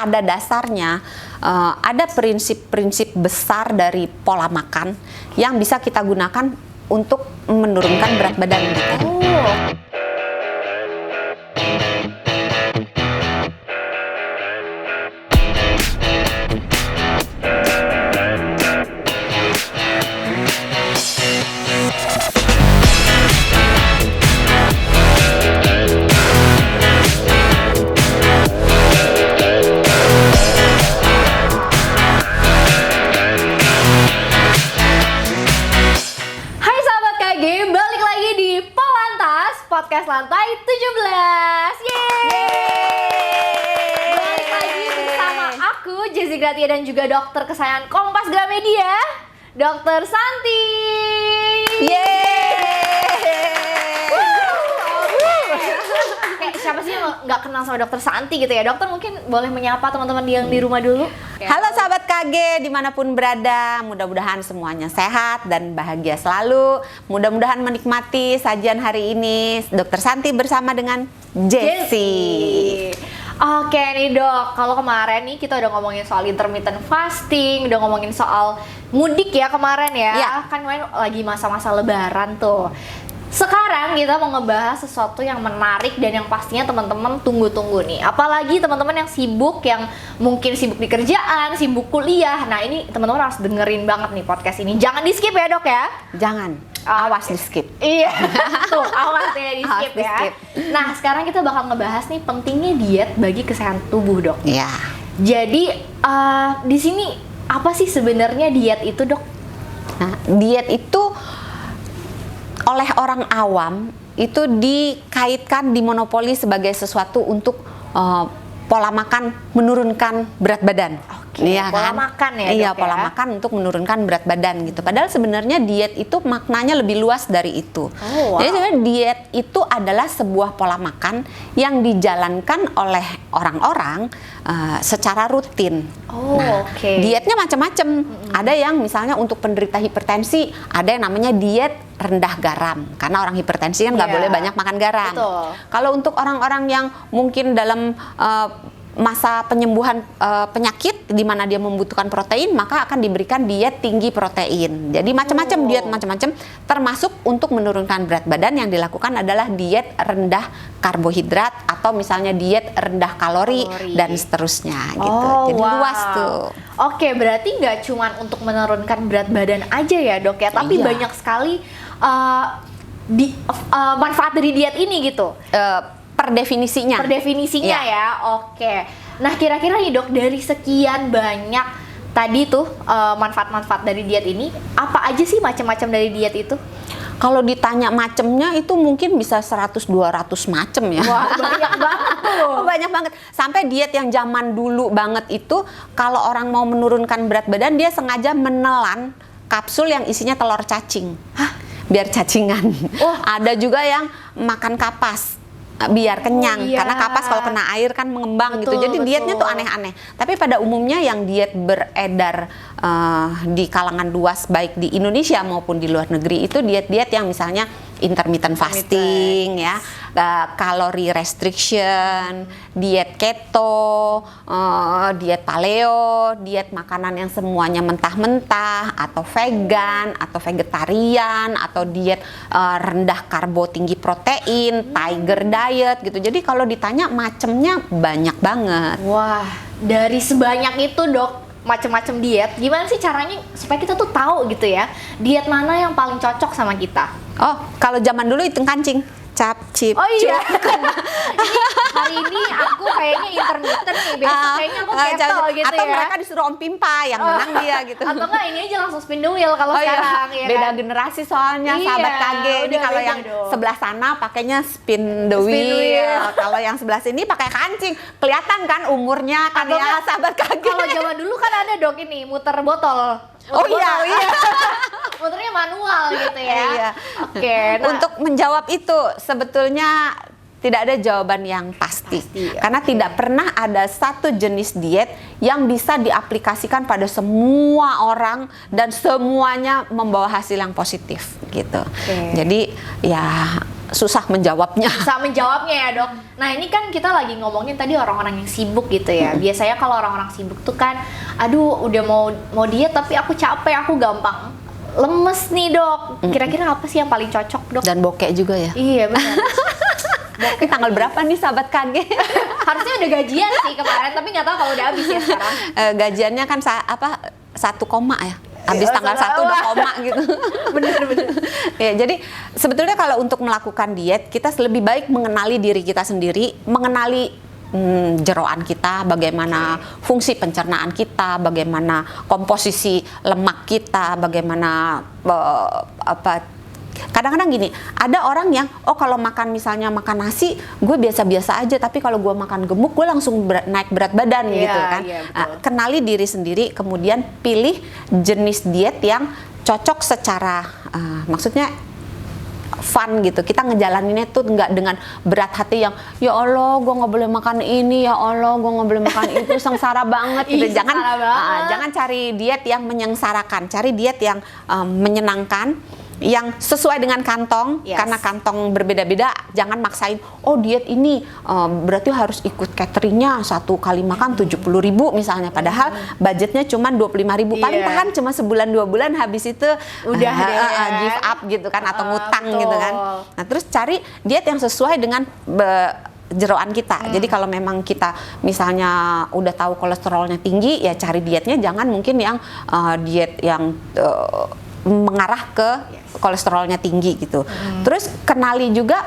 pada dasarnya ada prinsip-prinsip besar dari pola makan yang bisa kita gunakan untuk menurunkan berat badan kita. Podcast Lantai 17. Yeay! Balik lagi bersama aku, Jessy Gratia, dan juga dokter kesayangan Kompas Gramedia, Dokter Santi. Kayak siapa sih yang nggak kenal sama Dokter Santi gitu ya? Dokter mungkin boleh menyapa teman-teman yang di rumah dulu. Halo sahabat KG dimanapun berada, mudah-mudahan semuanya sehat dan bahagia selalu. Mudah-mudahan menikmati sajian hari ini Dokter Santi bersama dengan Jessy. Oke nih dok, kalau kemarin nih kita udah ngomongin soal intermittent fasting, udah ngomongin soal mudik ya kemarin ya. Kan kemarin lagi masa-masa lebaran tuh. Sekarang kita mau ngebahas sesuatu yang menarik dan yang pastinya teman-teman tunggu-tunggu nih. Apalagi teman-teman yang sibuk, yang mungkin sibuk di kerjaan, sibuk kuliah. Nah ini teman-teman harus dengerin banget nih podcast ini. Jangan di skip ya dok ya. Jangan, awas di skip. Iya, tuh awas ya di skip ya. Nah sekarang kita bakal ngebahas nih pentingnya diet bagi kesehatan tubuh dok. Iya. Jadi di sini apa sih sebenarnya diet itu dok? Nah, diet itu oleh orang awam itu dikaitkan, dimonopoli sebagai sesuatu untuk pola makan menurunkan berat badan. Iya pola kan? Makan ya dok, iya pola makan untuk menurunkan berat badan gitu. Padahal sebenarnya diet itu maknanya lebih luas dari itu. Jadi sebenarnya diet itu adalah sebuah pola makan yang dijalankan oleh orang-orang secara rutin. Dietnya macam-macam. Ada yang misalnya untuk penderita hipertensi, ada yang namanya diet rendah garam, karena orang hipertensi kan nggak boleh banyak makan garam. Kalau untuk orang-orang yang mungkin dalam masa penyembuhan penyakit di mana dia membutuhkan protein, maka akan diberikan diet tinggi protein. Jadi macam-macam diet macam-macam, termasuk untuk menurunkan berat badan yang dilakukan adalah diet rendah karbohidrat atau misalnya diet rendah kalori dan seterusnya gitu. Jadi luas tuh. Oke, berarti nggak cuma untuk menurunkan berat badan aja ya dok ya, tapi banyak sekali manfaat dari diet ini gitu. Per definisinya ya. Oke. Nah kira-kira nih dok, dari sekian banyak tadi tuh manfaat-manfaat dari diet ini, apa aja sih macam-macam dari diet itu? Kalau ditanya macemnya itu mungkin bisa 100-200 macem ya. Wah, banyak banget tuh. Banyak banget. Sampai diet yang zaman dulu banget itu, kalau orang mau menurunkan berat badan, dia sengaja menelan kapsul yang isinya telur cacing. Biar cacingan. Ada juga yang makan kapas biar kenyang, karena kapas kalau kena air kan mengembang gitu. Jadi dietnya tuh aneh-aneh. Tapi pada umumnya yang diet beredar di kalangan luas baik di Indonesia maupun di luar negeri itu diet-diet yang misalnya intermittent fasting ya, calorie restriction, diet keto, diet paleo, diet makanan yang semuanya mentah-mentah, atau vegan, atau vegetarian, atau diet rendah karbo tinggi protein, tiger diet gitu. Jadi kalau ditanya macemnya banyak banget. Wah, dari sebanyak itu dok, macam-macam diet, gimana sih caranya supaya kita tuh tahu gitu ya, diet mana yang paling cocok sama kita? Kalau zaman dulu hitung kancing, cap, cip, iya. Hari ini aku kayaknya intermittent nih, besok kayaknya aku keto gitu atau ya. mereka disuruh Om Pimpa yang menang dia gitu. Atau enggak ini aja langsung spin the wheel kalau sekarang ya. Beda generasi soalnya sahabat KG. Ini kalau yang sebelah sana pakainya spin the wheel. Kalau yang sebelah sini pakai kancing. Kelihatan kan umurnya kan ya sahabat KG. Kalau zaman dulu kan ada dok ini muter botol. Iya. Muternya manual gitu ya. Oke. Untuk menjawab itu sebetulnya tidak ada jawaban yang pasti karena tidak pernah ada satu jenis diet yang bisa diaplikasikan pada semua orang dan semuanya membawa hasil yang positif gitu. Jadi ya susah menjawabnya. Bisa menjawabnya ya dok. Nah ini kan kita lagi ngomongin tadi orang-orang yang sibuk gitu ya. Biasanya kalau orang-orang sibuk tuh kan, aduh udah mau diet tapi aku capek, aku gampang lemes nih dok. Kira-kira apa sih yang paling cocok dok? Dan bokek juga ya. Iya benar. Ini tanggal berapa nih sahabat KG? Harusnya udah gajian sih kemarin, tapi nggak tahu kalau udah habis ya sekarang. Gajiannya kan 1 koma ya. Habis tanggal 1 udah koma gitu. Bener. Ya, jadi sebetulnya kalau untuk melakukan diet, kita lebih baik mengenali diri kita sendiri, mengenali jeroan kita, bagaimana fungsi pencernaan kita, bagaimana komposisi lemak kita, bagaimana kadang-kadang gini, ada orang yang kalau misalnya makan nasi, gue biasa-biasa aja, tapi kalau gue makan gemuk, gue langsung naik berat badan gitu kan. Kenali diri sendiri, kemudian pilih jenis diet yang cocok secara maksudnya fun gitu. Kita ngejalaninnya tuh nggak dengan berat hati yang ya Allah gue nggak boleh makan ini, ya Allah gue nggak boleh makan itu, sengsara banget gitu. Jangan cari diet yang menyengsarakan, cari diet yang menyenangkan, yang sesuai dengan kantong. Karena kantong berbeda-beda. Jangan maksain diet ini berarti harus ikut cateringnya, 1 kali makan 70.000 misalnya, padahal budgetnya cuma 25.000. paling tahan cuma sebulan 2 bulan, habis itu udah give up gitu kan, atau ngutang gitu kan. Nah terus cari diet yang sesuai dengan jeroan kita. Jadi kalau memang kita misalnya udah tahu kolesterolnya tinggi, ya cari dietnya jangan mungkin yang diet yang mengarah ke kolesterolnya tinggi gitu. Terus kenali juga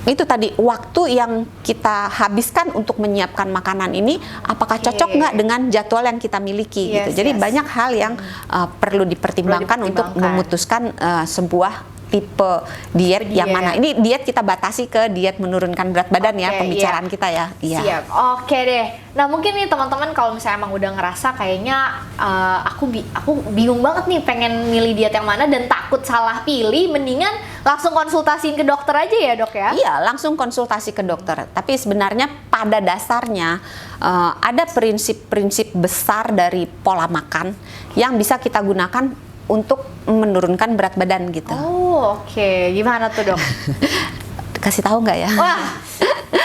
itu tadi, waktu yang kita habiskan untuk menyiapkan makanan ini apakah cocok nggak dengan jadwal yang kita miliki gitu. Jadi banyak hal yang perlu dipertimbangkan untuk memutuskan sebuah tipe diet yang mana. Ini diet kita batasi ke diet menurunkan berat badan ya, pembicaraan kita ya. Siap. Oke deh. Nah mungkin nih teman-teman kalau misalnya emang udah ngerasa kayaknya aku bingung banget nih pengen milih diet yang mana dan takut salah pilih, mendingan langsung konsultasiin ke dokter aja ya dok ya? Iya, langsung konsultasi ke dokter. Tapi sebenarnya pada dasarnya ada prinsip-prinsip besar dari pola makan yang bisa kita gunakan untuk menurunkan berat badan gitu. Oke. Gimana tuh dok? Kasih tahu nggak ya? Wah,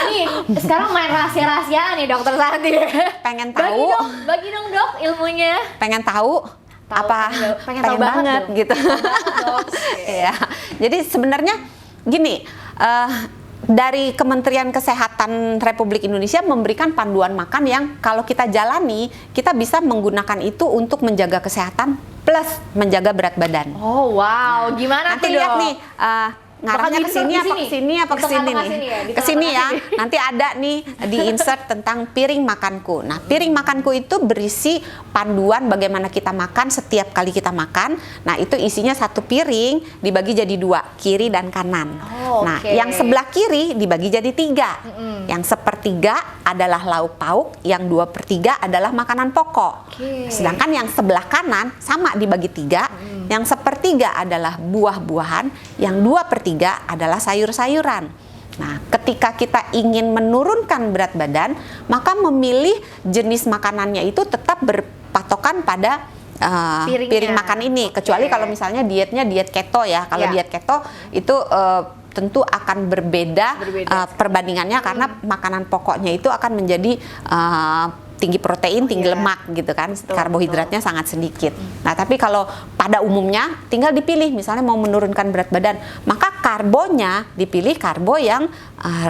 nih sekarang main rahasia-rahasiaan nih dokter Santi. Pengen tahu? Bagi dong dok ilmunya. Pengen tahu? Pengen tahu banget gitu. Ya. Jadi sebenarnya gini. Dari Kementerian Kesehatan Republik Indonesia memberikan panduan makan yang kalau kita jalani, kita bisa menggunakan itu untuk menjaga kesehatan plus menjaga berat badan. Oh wow, gimana nanti tuh lihat nih, ngarahnya ke sini apa ke sini apa ke sini nih? Ke sini ya. Nanti ada nih di insert tentang piring makanku. Nah, piring makanku itu berisi panduan bagaimana kita makan setiap kali kita makan. Nah, itu isinya 1 piring dibagi jadi 2, kiri dan kanan. Nah, yang sebelah kiri dibagi jadi 3. Yang sepertiga adalah lauk pauk, yang 2/3 adalah makanan pokok. Sedangkan yang sebelah kanan sama dibagi 3. Yang sepertiga adalah buah-buahan, yang 2/3 adalah sayur-sayuran. Nah, ketika kita ingin menurunkan berat badan, maka memilih jenis makanannya itu tetap berpatokan pada piring makan ini. Kecuali kalau misalnya dietnya diet keto ya. Kalau diet keto itu tentu akan berbeda perbandingannya karena makanan pokoknya itu akan menjadi tinggi protein, tinggi lemak gitu kan, karbohidratnya sangat sedikit. Nah, tapi kalau pada umumnya tinggal dipilih, misalnya mau menurunkan berat badan, maka karbonya dipilih karbo yang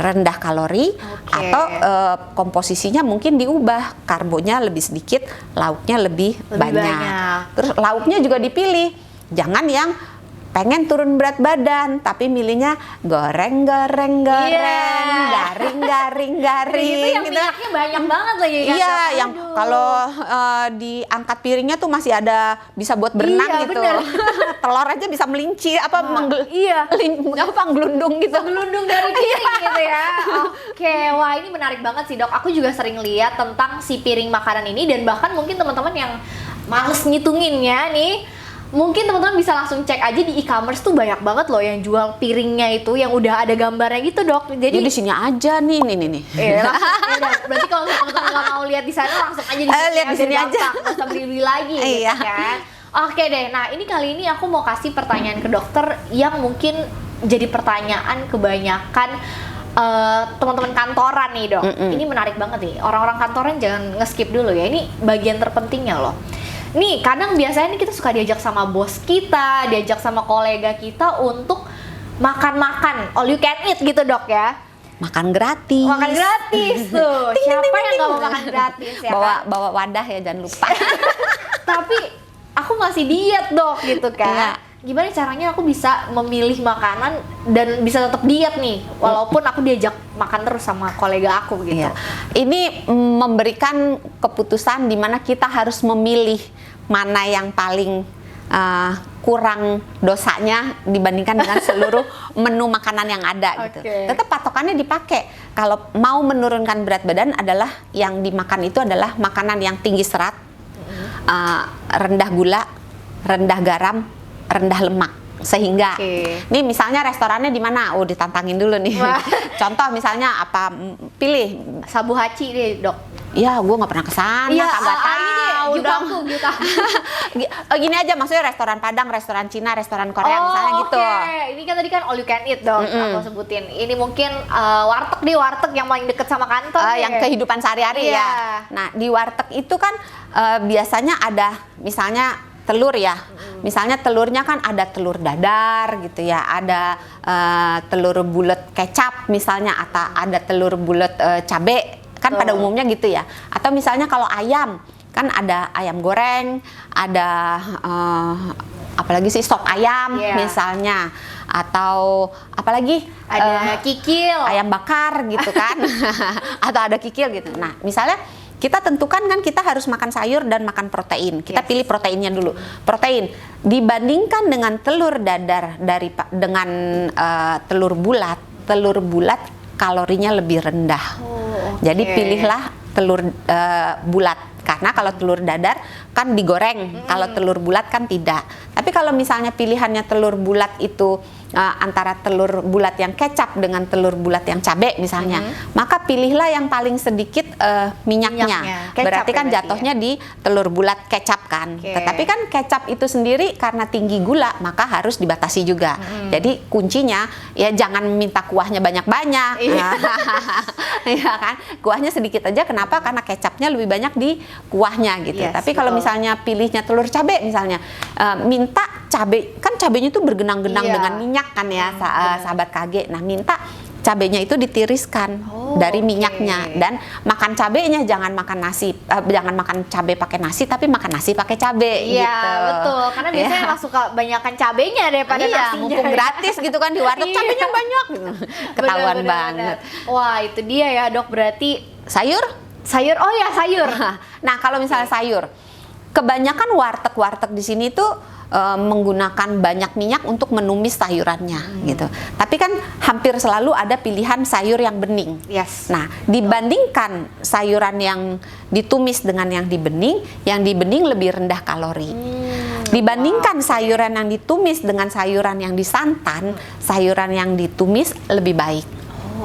rendah kalori atau komposisinya mungkin diubah, karbonya lebih sedikit, lauknya lebih banyak. Terus lauknya juga dipilih, jangan yang pengen turun berat badan tapi milihnya garing. Itu yang gitu. minyaknya banyak banget lagi kan. Iya, yang kalau diangkat piringnya tuh masih ada bisa buat berenang gitu. Telur aja bisa melinci gelundung gitu. Gelundung dari piring gitu ya. Oke, wah ini menarik banget sih dok. Aku juga sering lihat tentang si piring makanan ini dan bahkan mungkin teman-teman yang males ngitunginnya nih, mungkin teman-teman bisa langsung cek aja di e-commerce tuh banyak banget loh yang jual piringnya itu yang udah ada gambarnya gitu dok. Jadi di sini aja nih. Berarti kalau teman-teman nggak mau lihat di sana langsung aja lihat di sini aja. Nggak usah beli lagi gitu kan. Oke deh. Nah ini kali ini aku mau kasih pertanyaan ke dokter yang mungkin jadi pertanyaan kebanyakan teman-teman kantoran nih dok. Ini menarik banget nih, orang-orang kantoran jangan nge-skip dulu ya, ini bagian terpentingnya loh. Nih kadang biasanya nih kita suka diajak sama bos kita, diajak sama kolega kita untuk makan-makan all you can eat gitu dok ya. Makan gratis. Makan gratis tuh. Siapa yang nggak mau makan gratis ya kan? Bawa wadah ya, jangan lupa. Tapi aku masih diet dok gitu kan. Iya. Gimana caranya aku bisa memilih makanan dan bisa tetap diet nih walaupun aku diajak makan terus sama kolega aku gitu. Iya. Ini memberikan keputusan di mana kita harus memilih mana yang paling kurang dosanya dibandingkan dengan seluruh menu makanan yang ada gitu. Tetap patokannya dipakai. Kalau mau menurunkan berat badan adalah yang dimakan itu adalah makanan yang tinggi serat, rendah gula, rendah garam, rendah lemak. Sehingga ini misalnya restorannya di mana? Oh, ditantangin dulu nih. Contoh misalnya apa? Pilih Sabu Haci deh dok. Ya, gue nggak pernah kesana, kagak tahu dong. Gini aja, maksudnya restoran Padang, restoran Cina, restoran Korea misalnya gitu. Ini kan tadi kan all you can eat dong, aku sebutin. Ini mungkin warteg yang paling deket sama kantor. Yang kehidupan sehari-hari ya. Nah, di warteg itu kan biasanya ada misalnya telur ya. Misalnya telurnya kan ada telur dadar gitu ya, ada telur bulat kecap misalnya, atau ada telur bulat cabe. Kan pada umumnya gitu ya. Atau misalnya kalau ayam, kan ada ayam goreng, ada apalagi sih sop ayam misalnya, atau apalagi ada kikil, ayam bakar gitu kan. Atau ada kikil gitu. Nah, misalnya kita tentukan kan kita harus makan sayur dan makan protein. Kita pilih proteinnya dulu. Protein dibandingkan dengan telur dadar dengan telur bulat kalorinya lebih rendah. Jadi pilihlah telur bulat, karena kalau telur dadar kan digoreng, kalau telur bulat kan tidak. Tapi kalau misalnya pilihannya telur bulat itu antara telur bulat yang kecap dengan telur bulat yang cabe misalnya, maka pilihlah yang paling sedikit minyaknya. Berarti kan jatuhnya di telur bulat kecap kan. Tetapi kan kecap itu sendiri karena tinggi gula, maka harus dibatasi juga. Jadi kuncinya ya jangan minta kuahnya banyak-banyak. Ya kan? Kuahnya sedikit aja. Kenapa? Karena kecapnya lebih banyak di kuahnya gitu. Tapi kalau misalnya pilihnya telur cabe misalnya, minta cabe, kan cabenya itu bergenang-genang dengan minyak kan ya, sahabat KG. Nah, minta cabenya itu ditiriskan dari minyaknya, dan makan cabenya jangan makan nasi, jangan makan cabe pakai nasi, tapi makan nasi pakai cabe gitu. Iya, betul. Karena biasanya emang suka banyakan cabenya daripada nasinya. Mumpung gratis gitu kan di warteg, cabenya banyak gitu. Ketahuan banget. Wah, itu dia ya, Dok. Berarti sayur? Oh ya, sayur. Nah, kalau misalnya sayur, kebanyakan warteg-warteg di sini tuh menggunakan banyak minyak untuk menumis sayurannya gitu. Tapi kan hampir selalu ada pilihan sayur yang bening. Nah, dibandingkan sayuran yang ditumis dengan yang dibening lebih rendah kalori. Dibandingkan sayuran yang ditumis dengan sayuran yang disantan, sayuran yang ditumis lebih baik.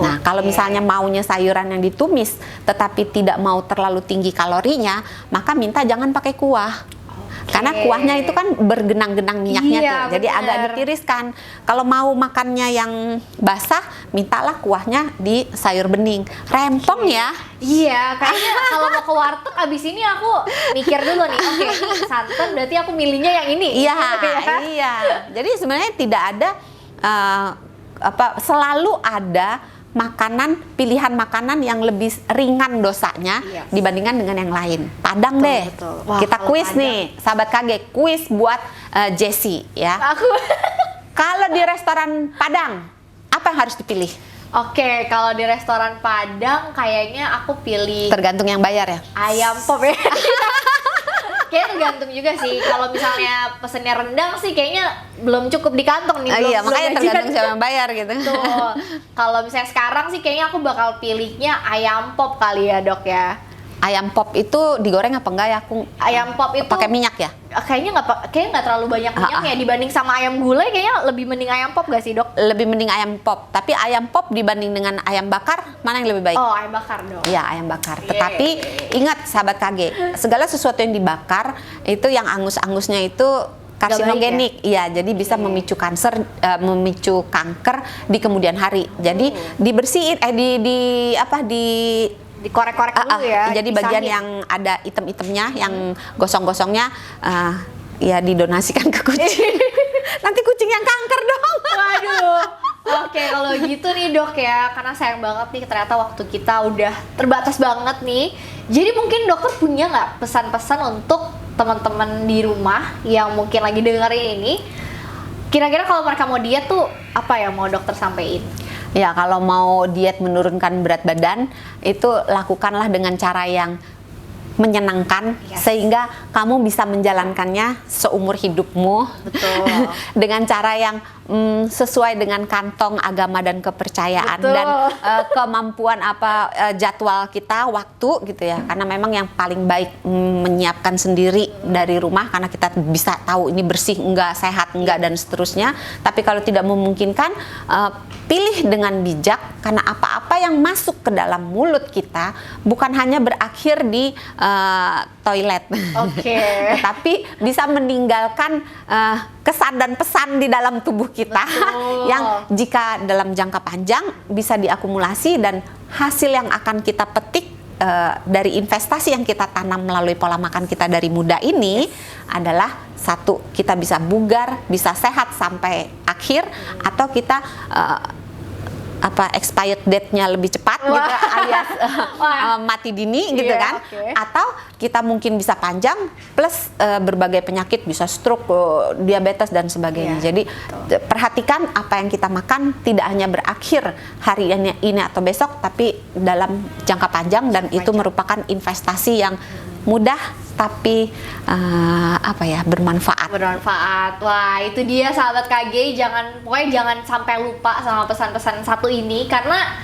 Nah, kalau misalnya maunya sayuran yang ditumis tetapi tidak mau terlalu tinggi kalorinya, maka minta jangan pakai kuah. Karena kuahnya itu kan bergenang-genang minyaknya tuh, jadi agak ditiriskan. Kalau mau makannya yang basah, mintalah kuahnya di sayur bening. Rempong ya. Iya, kayaknya kalau mau ke warteg abis ini aku mikir dulu nih. Oke, ini santan berarti aku milihnya yang ini. Iya. Jadi sebenarnya tidak ada selalu ada pilihan makanan yang lebih ringan dosanya dibandingkan dengan yang lain. Padang deh. Wah, kita kuis nih, sahabat KG, kuis buat Jessie ya. Kalau di restoran Padang, apa yang harus dipilih? Oke, kalau di restoran Padang kayaknya aku pilih, tergantung yang bayar ya. Ayam pop ya. Kayaknya tergantung juga sih. Kalau misalnya pesennya rendang sih kayaknya belum cukup di kantong nih. Iya, makanya tergantung siapa yang bayar gitu. Tuh. Kalau misalnya sekarang sih kayaknya aku bakal pilihnya ayam pop kali ya, Dok ya. Ayam pop itu digoreng apa enggak ya? Ayam pop itu pakai minyak ya? Kayaknya nggak terlalu banyak minyak ya, dibanding sama ayam gulai. Kayaknya lebih mending ayam pop gak sih, Dok? Lebih mending ayam pop. Tapi ayam pop dibanding dengan ayam bakar, mana yang lebih baik? Oh, ayam bakar dong. Iya, ayam bakar. Tetapi ingat sahabat KG, segala sesuatu yang dibakar itu yang angus-angusnya itu karsinogenik, iya, jadi bisa memicu kanker, memicu kanker di kemudian hari. Jadi dibersihin, dikorek-korek dulu ya. Jadi bagian yang ada item-itemnya, yang gosong-gosongnya, ya didonasikan ke kucing. Nanti kucing yang kanker dong. Waduh. Oke, kalau gitu nih dok ya, karena sayang banget nih ternyata waktu kita udah terbatas banget nih. Jadi mungkin dokter punya nggak pesan-pesan untuk teman-teman di rumah yang mungkin lagi dengerin ini? Kira-kira kalau mereka mau diet tuh apa yang mau dokter sampein? Ya, kalau mau diet menurunkan berat badan, itu lakukanlah dengan cara yang menyenangkan, sehingga kamu bisa menjalankannya seumur hidupmu. Betul. Dengan cara yang sesuai dengan kantong agama dan kepercayaan. Betul. Dan kemampuan jadwal kita, waktu gitu ya, karena memang yang paling baik menyiapkan sendiri dari rumah, karena kita bisa tahu ini bersih enggak, sehat enggak, dan seterusnya. Tapi kalau tidak memungkinkan, pilih dengan bijak, karena apa-apa yang masuk ke dalam mulut kita bukan hanya berakhir di toilet, tapi bisa meninggalkan kesan dan pesan di dalam tubuh kita. Betul. Yang jika dalam jangka panjang bisa diakumulasi, dan hasil yang akan kita petik dari investasi yang kita tanam melalui pola makan kita dari muda ini adalah satu, kita bisa bugar, bisa sehat sampai akhir, atau kita expired date-nya lebih cepat gitu, alias mati dini gitu kan, atau kita mungkin bisa panjang plus berbagai penyakit, bisa stroke, diabetes dan sebagainya. Jadi perhatikan apa yang kita makan tidak hanya berakhir hari ini atau besok, tapi dalam jangka panjang, dan itu merupakan investasi yang mudah tapi bermanfaat. Wah, itu dia sahabat KG, pokoknya jangan sampai lupa sama pesan-pesan satu ini, karena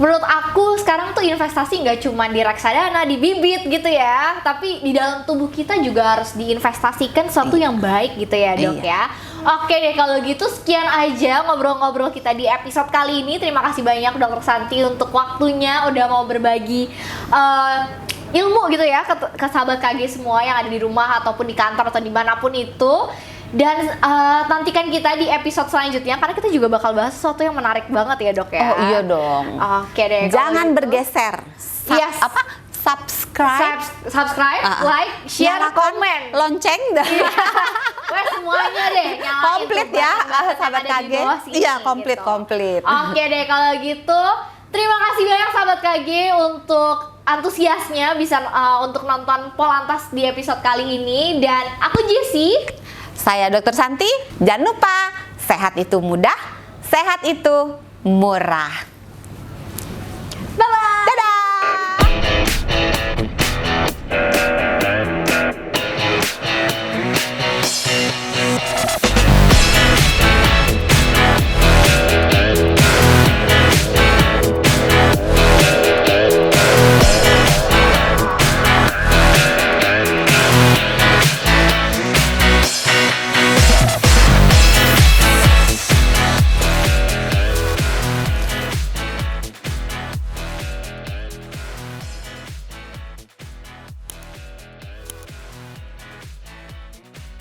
menurut aku sekarang tuh investasi nggak cuma di reksadana, di bibit gitu ya, tapi di dalam tubuh kita juga harus diinvestasikan sesuatu yang baik gitu ya dok ya. Oke deh, kalau gitu sekian aja ngobrol-ngobrol kita di episode kali ini. Terima kasih banyak Dokter Santi untuk waktunya, udah mau berbagi ilmu gitu ya ke sahabat KG semua yang ada di rumah ataupun di kantor atau dimanapun itu. Dan nantikan kita di episode selanjutnya, karena kita juga bakal bahas sesuatu yang menarik banget ya dok ya. Oh iya dong. Oke deh. Jangan bergeser. Subscribe, like, share, komen, lonceng dan semuanya deh. Komplit ya sahabat KG. Iya, komplit. Oke deh, kalau gitu terima kasih banyak sahabat KG untuk antusiasnya bisa untuk nonton Polantas di episode kali ini. Dan aku Jessie, saya Dokter Santi. Jangan lupa, sehat itu mudah, sehat itu murah.